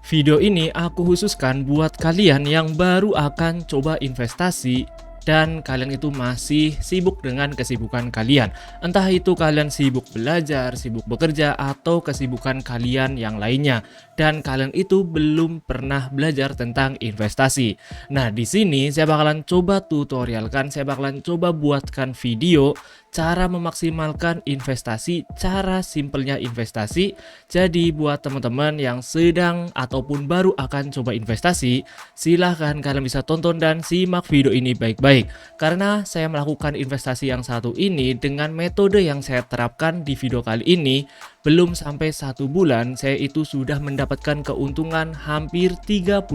Video ini aku khususkan buat kalian yang baru akan coba investasi dan kalian itu masih sibuk dengan kesibukan kalian. Entah itu kalian sibuk belajar, sibuk bekerja, atau kesibukan kalian yang lainnya. Dan kalian itu belum pernah belajar tentang investasi. Nah, di sini saya bakalan coba tutorialkan, saya bakalan coba buatkan video cara memaksimalkan investasi, cara simpelnya investasi. Jadi buat teman-teman yang sedang ataupun baru akan coba investasi, silahkan kalian bisa tonton dan simak video ini baik-baik. Karena saya melakukan investasi yang satu ini dengan metode yang saya terapkan di video kali ini, belum sampai 1 bulan saya itu sudah mendapatkan keuntungan hampir 30.000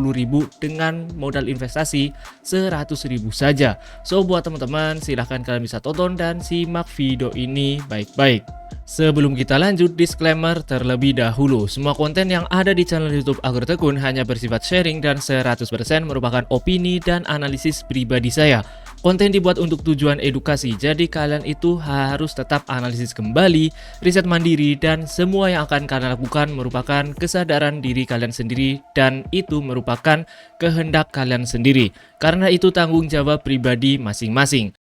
dengan modal investasi 100.000 saja. So buat teman-teman silahkan kalian bisa tonton dan simak video ini baik-baik. Sebelum kita lanjut, disclaimer terlebih dahulu. Semua konten yang ada di channel YouTube Agrtekun hanya bersifat sharing dan 100% merupakan opini dan analisis pribadi saya. Konten dibuat untuk tujuan edukasi, jadi kalian itu harus tetap analisis kembali, riset mandiri, dan semua yang akan kalian lakukan merupakan kesadaran diri kalian sendiri dan itu merupakan kehendak kalian sendiri. Karena itu tanggung jawab pribadi masing-masing.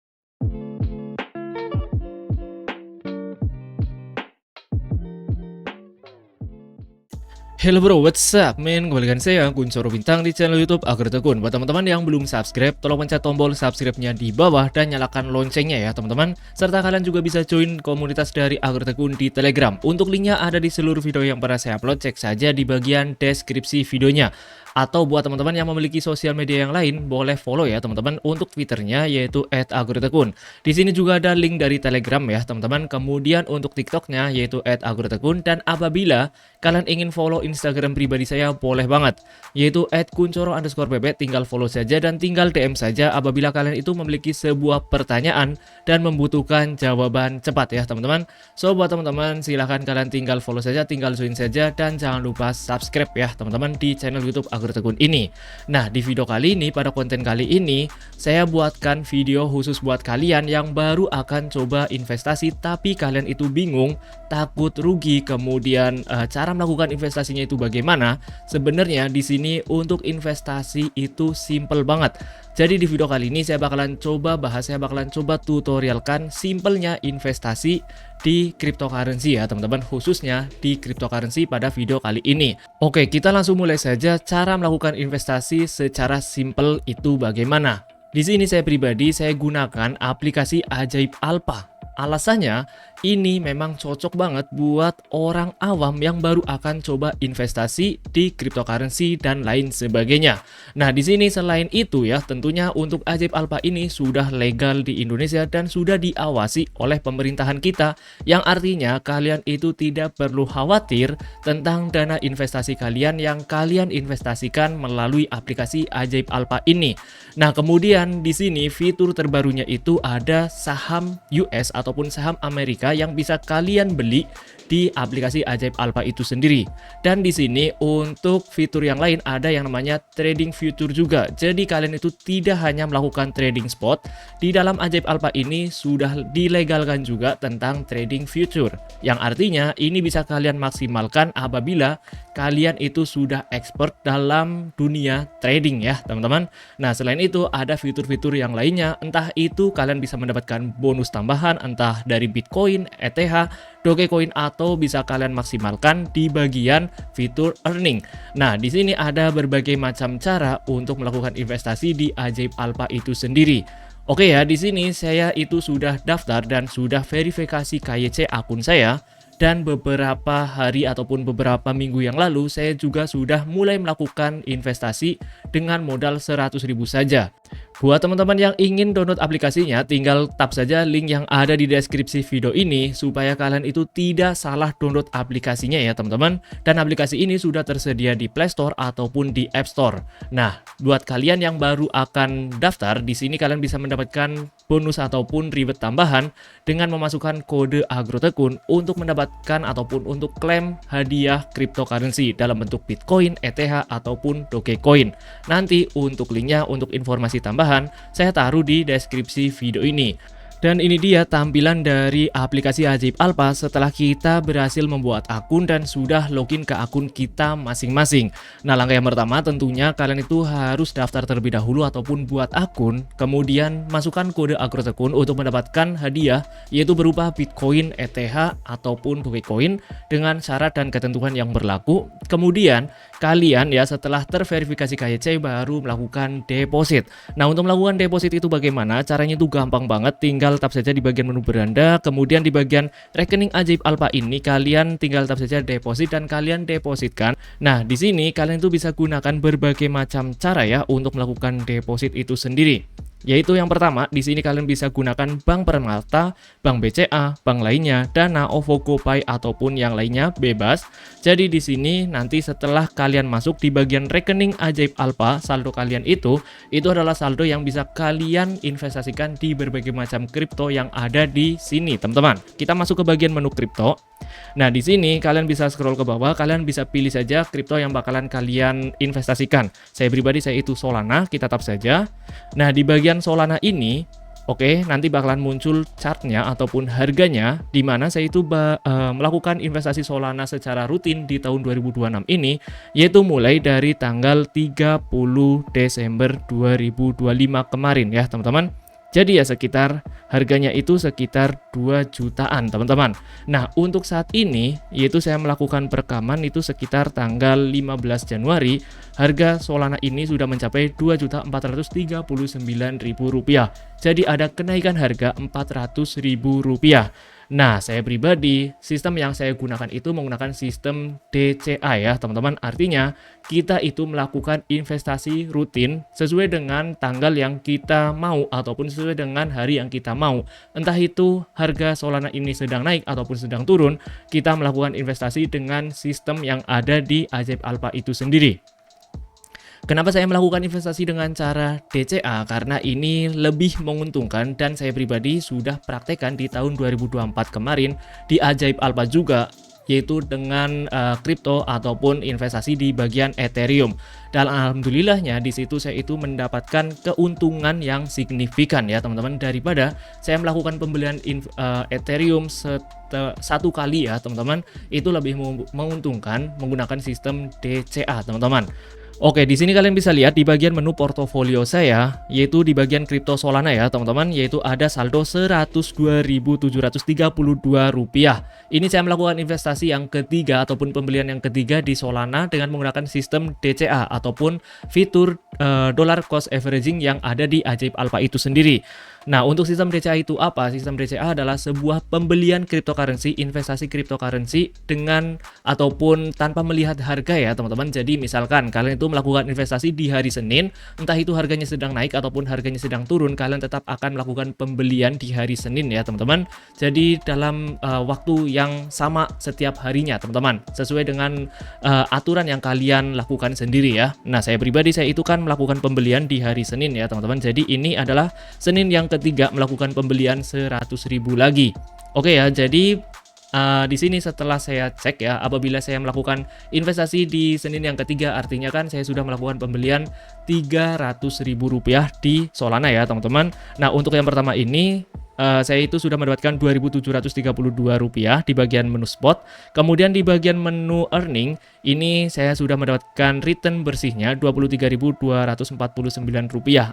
Hello bro, what's up man? Kembali dengan saya Kuncoro Bintang di channel YouTube Agrtekun. Buat teman-teman yang belum subscribe, tolong pencet tombol subscribe-nya di bawah dan nyalakan loncengnya ya teman-teman. Serta kalian juga bisa join komunitas dari Agrtekun di Telegram. Untuk linknya ada di seluruh video yang pernah saya upload, cek saja di bagian deskripsi videonya. Atau buat teman-teman yang memiliki sosial media yang lain, boleh follow ya teman-teman untuk Twitternya yaitu @agrtekun. Di sini juga ada link dari Telegram ya teman-teman. Kemudian untuk TikToknya yaitu @agrtekun, dan apabila kalian ingin follow Instagram pribadi saya boleh banget yaitu @kuncoro_pp. Tinggal follow saja dan tinggal DM saja apabila kalian itu memiliki sebuah pertanyaan dan membutuhkan jawaban cepat ya teman-teman. So buat teman-teman silahkan kalian tinggal follow saja, tinggal join saja, dan jangan lupa subscribe ya teman-teman di channel YouTube Agrtekun ini. Nah, di video kali ini, pada konten kali ini, saya buatkan video khusus buat kalian yang baru akan coba investasi tapi kalian itu bingung, takut rugi, kemudian cara melakukan investasinya itu bagaimana. Sebenarnya di sini untuk investasi itu simple banget. Jadi di video kali ini saya bakalan coba bahas, saya bakalan coba tutorialkan simpelnya investasi di cryptocurrency ya teman-teman, khususnya di cryptocurrency pada video kali ini. Oke, kita langsung mulai saja cara melakukan investasi secara simple itu bagaimana. Di sini saya pribadi saya gunakan aplikasi Ajaib Alpha. Alasannya, ini memang cocok banget buat orang awam yang baru akan coba investasi di cryptocurrency dan lain sebagainya. Nah, di sini selain itu ya, tentunya untuk Ajaib Alpha ini sudah legal di Indonesia dan sudah diawasi oleh pemerintahan kita, yang artinya kalian itu tidak perlu khawatir tentang dana investasi kalian yang kalian investasikan melalui aplikasi Ajaib Alpha ini. Nah, kemudian di sini fitur terbarunya itu ada saham US ataupun saham Amerika yang bisa kalian beli di aplikasi Ajaib Alpha itu sendiri. Dan di sini untuk fitur yang lain ada yang namanya trading future juga. Jadi kalian itu tidak hanya melakukan trading spot, di dalam Ajaib Alpha ini sudah dilegalkan juga tentang trading future. Yang artinya ini bisa kalian maksimalkan apabila kalian itu sudah expert dalam dunia trading ya teman-teman. Nah, selain itu ada fitur-fitur yang lainnya, entah itu kalian bisa mendapatkan bonus tambahan entah dari Bitcoin, ETH, Dogecoin, atau bisa kalian maksimalkan di bagian fitur earning. Nah, di sini ada berbagai macam cara untuk melakukan investasi di Ajaib Alpha itu sendiri. Oke ya, di sini saya itu sudah daftar dan sudah verifikasi KYC akun saya. Dan beberapa hari ataupun beberapa minggu yang lalu saya juga sudah mulai melakukan investasi dengan modal 100.000 saja. Buat teman-teman yang ingin download aplikasinya, tinggal tap saja link yang ada di deskripsi video ini supaya kalian itu tidak salah download aplikasinya ya teman-teman. Dan aplikasi ini sudah tersedia di Play Store ataupun di App Store. Nah, buat kalian yang baru akan daftar, di sini kalian bisa mendapatkan bonus ataupun reward tambahan dengan memasukkan kode Agrtekun untuk mendapatkan ataupun untuk klaim hadiah cryptocurrency dalam bentuk Bitcoin, ETH, ataupun Dogecoin. Nanti untuk linknya, untuk informasi tambahan saya taruh di deskripsi video ini. Dan ini dia tampilan dari aplikasi Ajaib Alpha setelah kita berhasil membuat akun dan sudah login ke akun kita masing-masing. Nah, langkah yang pertama tentunya kalian itu harus daftar terlebih dahulu ataupun buat akun, kemudian masukkan kode akun untuk mendapatkan hadiah yaitu berupa Bitcoin, ETH ataupun Dogecoin dengan syarat dan ketentuan yang berlaku. Kemudian kalian ya setelah terverifikasi KYC baru melakukan deposit. Nah, untuk melakukan deposit itu bagaimana? Caranya itu gampang banget, tinggal tap saja di bagian menu beranda, kemudian di bagian rekening Ajaib Alpha ini kalian tinggal tap saja deposit dan kalian depositkan. Nah, di sini kalian itu bisa gunakan berbagai macam cara ya untuk melakukan deposit itu sendiri. Yaitu yang pertama, di sini kalian bisa gunakan Bank Permata, Bank BCA, bank lainnya, Dana, OVO, GoPay ataupun yang lainnya bebas. Jadi di sini nanti setelah kalian masuk di bagian rekening Ajaib Alpha, saldo kalian itu adalah saldo yang bisa kalian investasikan di berbagai macam kripto yang ada di sini, teman-teman. Kita masuk ke bagian menu kripto. Nah, di sini kalian bisa scroll ke bawah, kalian bisa pilih saja kripto yang bakalan kalian investasikan. Saya pribadi saya itu Solana, kita tap saja. Nah, di bagian Solana ini, oke, nanti bakalan muncul chartnya ataupun harganya, di mana saya itu melakukan investasi Solana secara rutin di tahun 2026 ini, yaitu mulai dari tanggal 30 Desember 2025 kemarin ya, teman-teman. Jadi ya sekitar harganya itu sekitar 2 jutaan teman-teman. Nah, untuk saat ini yaitu saya melakukan perekaman itu sekitar tanggal 15 Januari. Harga Solana ini sudah mencapai Rp2.439.000. Jadi ada kenaikan harga Rp400.000. Nah, saya pribadi, sistem yang saya gunakan itu menggunakan sistem DCA ya teman-teman. Artinya, kita itu melakukan investasi rutin sesuai dengan tanggal yang kita mau ataupun sesuai dengan hari yang kita mau. Entah itu harga Solana ini sedang naik ataupun sedang turun, kita melakukan investasi dengan sistem yang ada di Ajaib Alpha itu sendiri. Kenapa saya melakukan investasi dengan cara DCA? Karena ini lebih menguntungkan dan saya pribadi sudah praktekkan di tahun 2024 kemarin di Ajaib Alpha juga, yaitu dengan kripto ataupun investasi di bagian Ethereum. Dan alhamdulillahnya di situ saya itu mendapatkan keuntungan yang signifikan ya teman-teman, daripada saya melakukan pembelian Ethereum satu kali ya teman-teman, itu lebih menguntungkan menggunakan sistem DCA teman-teman. Oke, di sini kalian bisa lihat di bagian menu portofolio saya, yaitu di bagian kripto Solana ya teman-teman, yaitu ada saldo Rp102.732. Ini saya melakukan investasi yang ketiga ataupun pembelian yang ketiga di Solana dengan menggunakan sistem DCA ataupun fitur dollar cost averaging yang ada di Ajaib Alpha itu sendiri. Nah, untuk sistem DCA itu apa? Sistem DCA adalah sebuah pembelian cryptocurrency, investasi cryptocurrency dengan ataupun tanpa melihat harga ya teman-teman. Jadi misalkan kalian itu melakukan investasi di hari Senin, entah itu harganya sedang naik ataupun harganya sedang turun, kalian tetap akan melakukan pembelian di hari Senin ya teman-teman. Jadi dalam waktu yang sama setiap harinya teman-teman, sesuai dengan aturan yang kalian lakukan sendiri ya. Nah, saya pribadi saya itu kan melakukan pembelian di hari Senin ya teman-teman. Jadi ini adalah Senin yang ketiga melakukan pembelian 100.000 lagi. Oke ya, jadi di sini setelah saya cek ya, apabila saya melakukan investasi di Senin yang ketiga, artinya kan saya sudah melakukan pembelian Rp300.000 di Solana ya teman-teman. Nah, untuk yang pertama ini saya itu sudah mendapatkan Rp2.732 di bagian menu spot. Kemudian di bagian menu earning ini saya sudah mendapatkan return bersihnya Rp23.249.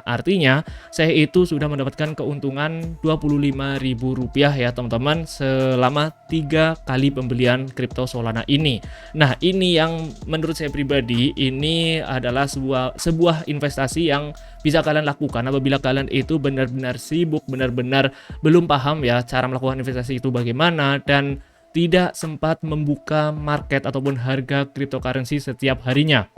Artinya saya itu sudah mendapatkan keuntungan Rp25.000 ya teman-teman selama 3 kali pembelian kripto Solana ini. Nah, ini yang menurut saya pribadi ini adalah sebuah investasi yang bisa kalian lakukan apabila kalian itu benar-benar sibuk, benar-benar belum paham ya cara melakukan investasi itu bagaimana dan tidak sempat membuka market ataupun harga cryptocurrency setiap harinya.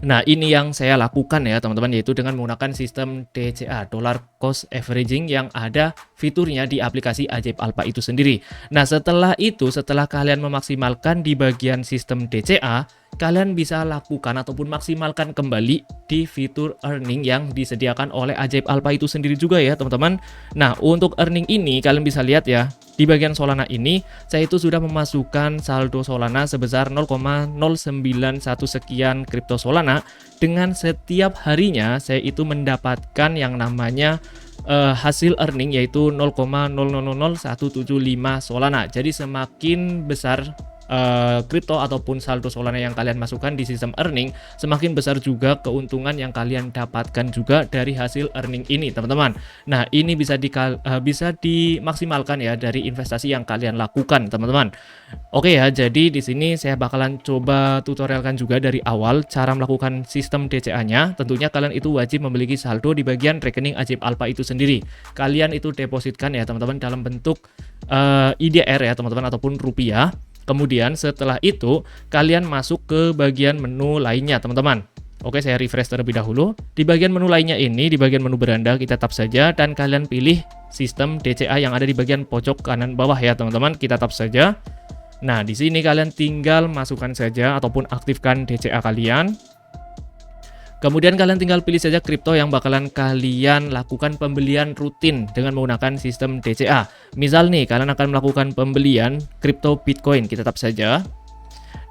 Nah, ini yang saya lakukan ya teman-teman, yaitu dengan menggunakan sistem DCA, dollar cost averaging, yang ada fiturnya di aplikasi Ajaib Alpha itu sendiri. Nah, setelah itu, setelah kalian memaksimalkan di bagian sistem DCA, kalian bisa lakukan ataupun maksimalkan kembali di fitur earning yang disediakan oleh Ajaib Alpha itu sendiri juga ya teman-teman. Nah, untuk earning ini kalian bisa lihat ya, di bagian Solana ini saya itu sudah memasukkan saldo Solana sebesar 0,091 sekian kripto Solana. Dengan setiap harinya saya itu mendapatkan yang namanya hasil earning yaitu 0,0000175 Solana. Jadi semakin besar kripto ataupun saldo Solana yang kalian masukkan di sistem earning, semakin besar juga keuntungan yang kalian dapatkan juga dari hasil earning ini, teman-teman. Nah, ini bisa dimaksimalkan ya dari investasi yang kalian lakukan, teman-teman. Oke ya, jadi di sini saya bakalan coba tutorialkan juga dari awal cara melakukan sistem DCA-nya. Tentunya kalian itu wajib memiliki saldo di bagian rekening Ajib Alpha itu sendiri. Kalian itu depositkan ya, teman-teman, dalam bentuk IDR ya, teman-teman, ataupun rupiah. Kemudian setelah itu kalian masuk ke bagian menu lainnya, teman-teman. Oke, saya refresh terlebih dahulu. Di bagian menu lainnya ini, di bagian menu beranda, kita tap saja dan kalian pilih sistem DCA yang ada di bagian pojok kanan bawah ya, teman-teman. Kita tap saja. Nah, di sini kalian tinggal masukkan saja ataupun aktifkan DCA kalian. Kemudian kalian tinggal pilih saja kripto yang bakalan kalian lakukan pembelian rutin dengan menggunakan sistem DCA. Misal nih, kalian akan melakukan pembelian kripto Bitcoin. Kita tap saja.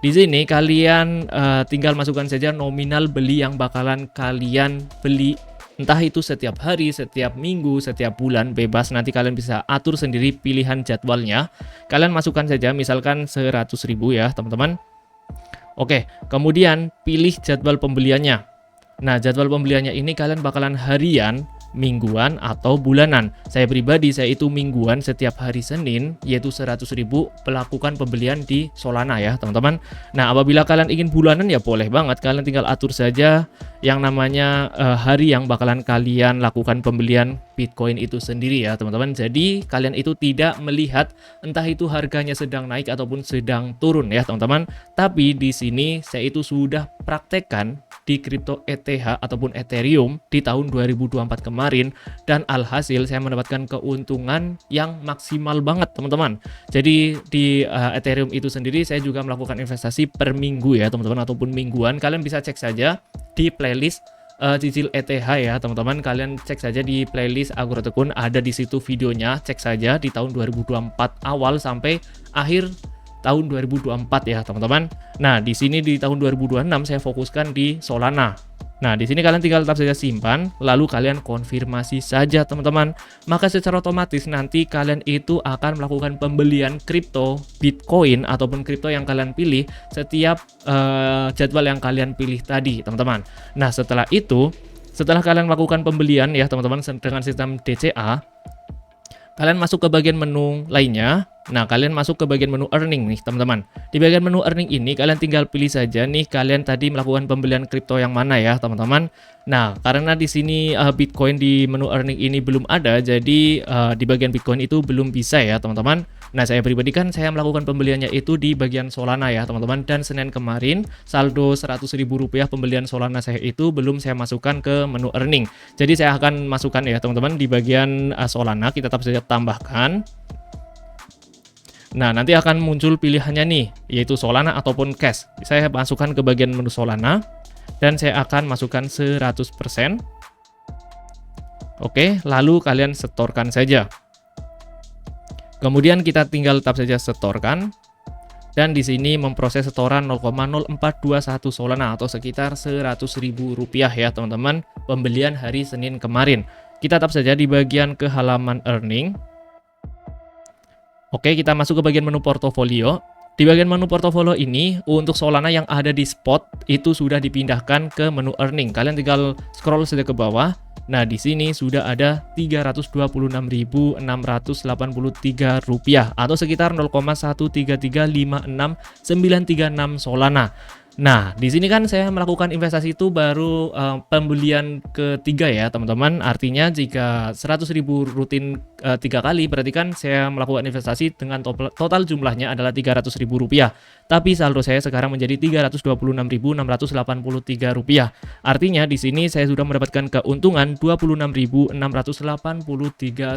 Di sini kalian tinggal masukkan saja nominal beli yang bakalan kalian beli. Entah itu setiap hari, setiap minggu, setiap bulan, bebas. Nanti kalian bisa atur sendiri pilihan jadwalnya. Kalian masukkan saja misalkan 100.000 ya, teman-teman. Oke, kemudian pilih jadwal pembeliannya. Nah, jadwal pembeliannya ini kalian bakalan harian, mingguan, atau bulanan. Saya pribadi, saya itu mingguan setiap hari Senin, yaitu 100.000 melakukan pembelian di Solana ya, teman-teman. Nah, apabila kalian ingin bulanan ya boleh banget. Kalian tinggal atur saja yang namanya hari yang bakalan kalian lakukan pembelian Bitcoin itu sendiri ya, teman-teman. Jadi, kalian itu tidak melihat entah itu harganya sedang naik ataupun sedang turun ya, teman-teman. Tapi di sini saya itu sudah praktekkan di kripto ETH ataupun Ethereum di tahun 2024 kemarin, dan alhasil saya mendapatkan keuntungan yang maksimal banget, teman-teman. Jadi di Ethereum itu sendiri saya juga melakukan investasi per minggu ya, teman-teman, ataupun mingguan. Kalian bisa cek saja di playlist cicil ETH ya, teman-teman. Kalian cek saja di playlist Agrotekun, ada di situ videonya. Cek saja di tahun 2024 awal sampai akhir tahun 2024 ya, teman-teman. Nah, di sini di tahun 2026 saya fokuskan di Solana. Nah, di sini kalian tinggal tap saja simpan, lalu kalian konfirmasi saja, teman-teman. Maka secara otomatis nanti kalian itu akan melakukan pembelian kripto Bitcoin ataupun kripto yang kalian pilih setiap jadwal yang kalian pilih tadi, teman-teman. Nah, setelah itu, setelah kalian melakukan pembelian ya, teman-teman, dengan sistem DCA, kalian masuk ke bagian menu lainnya. Nah, kalian masuk ke bagian menu earning nih, teman-teman. Di bagian menu earning ini kalian tinggal pilih saja nih kalian tadi melakukan pembelian kripto yang mana ya, teman-teman. Nah, karena di sini Bitcoin di menu earning ini belum ada, jadi di bagian Bitcoin itu belum bisa ya, teman-teman. Nah, saya pribadi kan saya melakukan pembeliannya itu di bagian Solana ya, teman-teman. Dan Senin kemarin saldo 100.000 rupiah pembelian Solana saya itu belum saya masukkan ke menu earning. Jadi saya akan masukkan ya, teman-teman, di bagian Solana. Kita tetap saja tambahkan. Nah, nanti akan muncul pilihannya nih, yaitu Solana ataupun cash. Saya masukkan ke bagian menu Solana dan saya akan masukkan 100%. Oke, lalu kalian setorkan saja. Kemudian kita tinggal tap saja setorkan. Dan di sini memproses setoran 0,0421 Solana atau sekitar 100.000 rupiah ya, teman-teman, pembelian hari Senin kemarin. Kita tap saja di bagian ke halaman earning. Oke, kita masuk ke bagian menu portofolio. Di bagian menu portofolio ini, untuk Solana yang ada di spot itu sudah dipindahkan ke menu earning. Kalian tinggal scroll saja ke bawah. Nah, di sini sudah ada 326.683 rupiah atau sekitar 0,13356.936 Solana. Nah, di sini kan saya melakukan investasi itu baru pembelian ketiga ya, teman-teman. Artinya jika 100.000 rutin 3 kali, berarti kan saya melakukan investasi dengan total jumlahnya adalah 300.000 rupiah. Tapi saldo saya sekarang menjadi 326.683 rupiah. Artinya di sini saya sudah mendapatkan keuntungan 26.683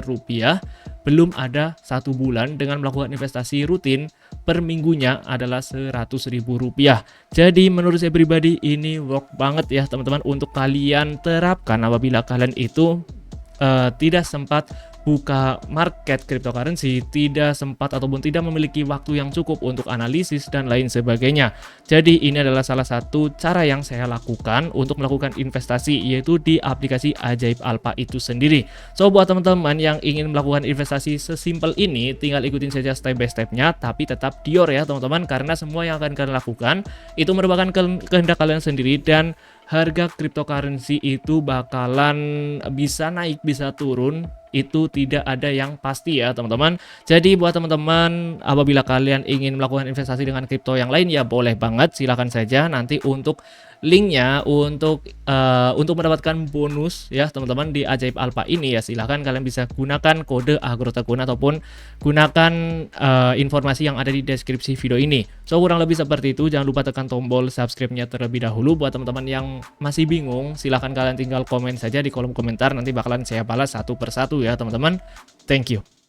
rupiah. Belum ada 1 bulan dengan melakukan investasi rutin per minggunya adalah 100.000 rupiah. Jadi menurut saya pribadi ini work banget ya, teman-teman, untuk kalian terapkan apabila kalian itu tidak sempat buka market cryptocurrency tidak sempat ataupun tidak memiliki waktu yang cukup untuk analisis dan lain sebagainya. Jadi ini adalah salah satu cara yang saya lakukan untuk melakukan investasi, yaitu di aplikasi Ajaib Alpha itu sendiri. So buat teman-teman yang ingin melakukan investasi sesimpel ini, tinggal ikutin saja step by stepnya, tapi tetap dior ya teman-teman, karena semua yang akan kalian lakukan itu merupakan kehendak kalian sendiri, dan harga cryptocurrency itu bakalan bisa naik bisa turun, itu tidak ada yang pasti ya teman-teman. Jadi buat teman-teman, apabila kalian ingin melakukan investasi dengan kripto yang lain ya boleh banget, silahkan saja. Nanti untuk linknya untuk mendapatkan bonus ya teman-teman di Ajaib Alpha ini ya, silahkan kalian bisa gunakan kode agrotekun ataupun gunakan informasi yang ada di deskripsi video ini. So kurang lebih seperti itu. Jangan lupa tekan tombol subscribe-nya terlebih dahulu. Buat teman-teman yang masih bingung, silahkan kalian tinggal komen saja di kolom komentar, nanti bakalan saya balas satu persatu ya teman-teman. Thank you.